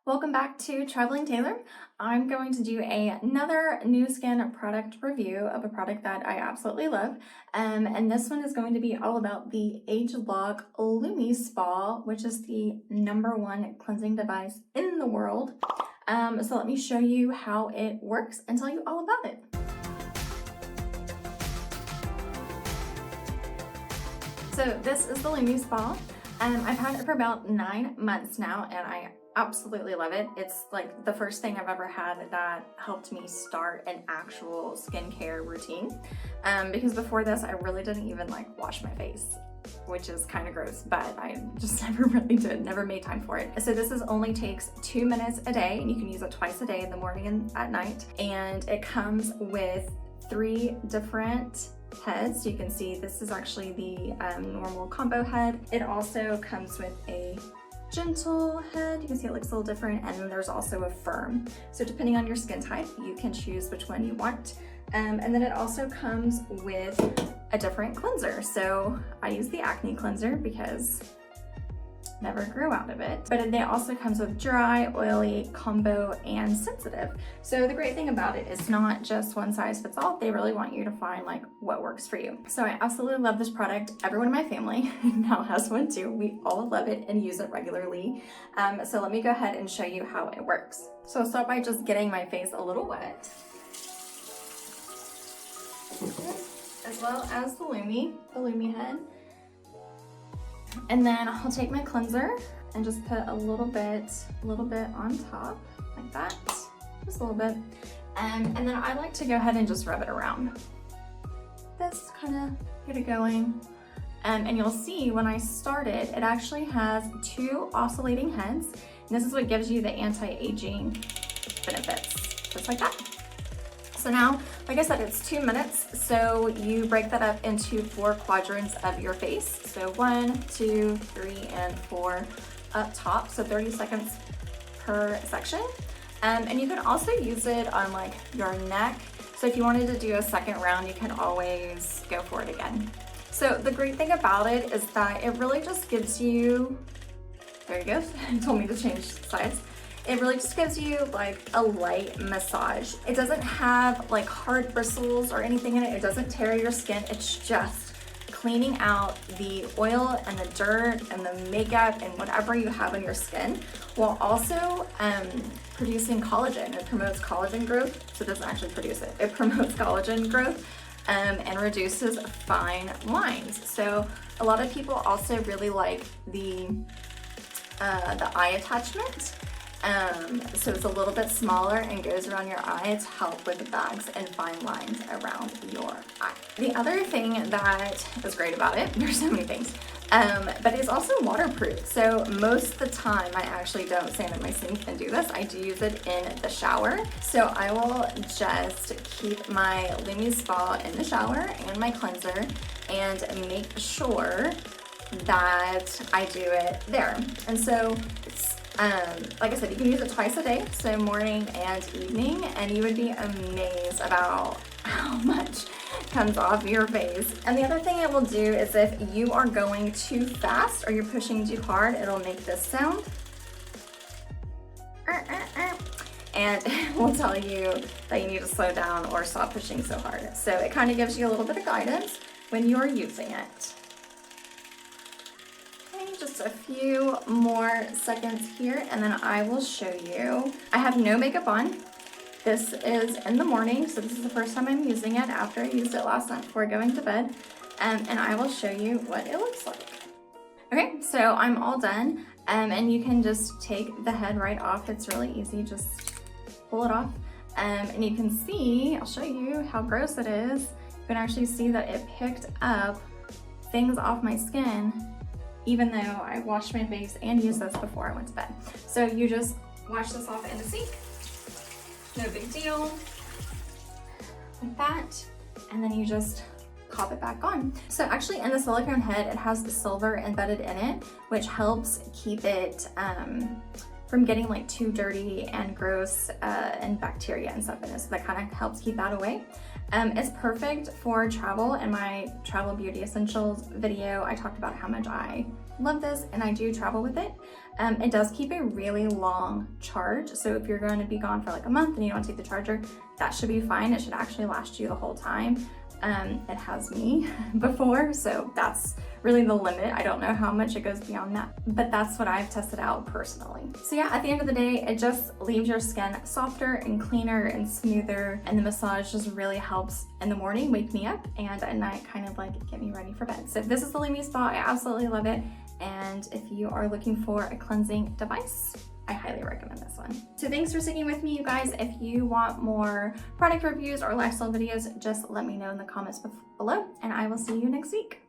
Welcome back to Traveling Taylor. I'm going to do another new skin product review of a product that I absolutely love. And this one is going to be all about the AgeLoc LumiSpa, which is the #1 cleansing device in the world. So let me show you how it works and tell you all about it. So this is the LumiSpa. I've had it for about 9 months now, and I absolutely love it. It's like the first thing I've ever had that helped me start an actual skincare routine. Because before this, I really didn't even like wash my face, which is kind of gross, but I just never really did, never made time for it. So this only takes 2 minutes a day, and you can use it twice a day, in the morning and at night. And it comes with 3 different heads. You can see this is actually the normal combo head. It also comes with a gentle head. You can see it looks a little different, and then there's also a firm. So depending on your skin type, you can choose which one you want. And then it also comes with a different cleanser. So I use the acne cleanser because never grew out of it, but it also comes with dry, oily, combo, and sensitive. So the great thing about it is not just one size fits all. They really want you to find like what works for you. So I absolutely love this product. Everyone in my family now has one too. We all love it and use it regularly. So let me go ahead and show you how it works. So I'll start by just getting my face a little wet, as well as the Lumi head. And then I'll take my cleanser and just put a little bit on top, like that, just a little bit. And then I like to go ahead and just rub it around. This kind of get it going. And you'll see when I started, it actually has 2 oscillating heads. And this is what gives you the anti-aging benefits, just like that. So now, like I said, it's 2 minutes, so you break that up into 4 quadrants of your face. So 1, 2, 3, and 4 up top, so 30 seconds per section. And you can also use it on like your neck. So if you wanted to do a second round, you can always go for it again. So the great thing about it is that it really just gives you, there you go, it told me to change sides. It really just gives you like a light massage. It doesn't have like hard bristles or anything in it. It doesn't tear your skin. It's just cleaning out the oil and the dirt and the makeup and whatever you have on your skin, while also producing collagen. It promotes collagen growth. So it doesn't actually produce it. It promotes collagen growth and reduces fine lines. So a lot of people also really like the eye attachment. So it's a little bit smaller and goes around your eye to help with the bags and fine lines around your eye. The other thing that is great about it, there's so many things, but it's also waterproof. So most of the time I actually don't stand in my sink and do this. I do use it in the shower. So I will just keep my LumiSpa in the shower and my cleanser and make sure that I do it there. And so it's like I said, you can use it twice a day, so morning and evening, and you would be amazed about how much comes off your face. And the other thing it will do is if you are going too fast or you're pushing too hard, it'll make this sound. And it will tell you that you need to slow down or stop pushing so hard. So it kind of gives you a little bit of guidance when you're using it. Just a few more seconds here, and then I will show you. I have no makeup on. This is in the morning, so this is the first time I'm using it after I used it last night before going to bed, and I will show you what it looks like. Okay, so I'm all done, and you can just take the head right off. It's really easy, just pull it off, and you can see, I'll show you how gross it is. You can actually see that it picked up things off my skin, even though I washed my face and used this before I went to bed. So you just wash this off in the sink, no big deal, like that, and then you just pop it back on. So actually in the silicone head, it has the silver embedded in it, which helps keep it from getting like too dirty and gross and bacteria and stuff in it. So that kind of helps keep that away. It's perfect for travel. In my travel beauty essentials video, I talked about how much I love this, and I do travel with it. It does keep a really long charge, so if you're going to be gone for like a month and you don't take the charger, that should be fine. It should actually last you the whole time. It has me before, so that's really the limit. I don't know how much it goes beyond that, but that's what I've tested out personally. So yeah, at the end of the day, it just leaves your skin softer and cleaner and smoother, and the massage just really helps in the morning, wake me up, and at night kind of like get me ready for bed. So this is the LumiSpa. I absolutely love it, and if you are looking for a cleansing device, I highly recommend this one. So thanks for sticking with me, you guys. If you want more product reviews or lifestyle videos, just let me know in the comments below, and I will see you next week.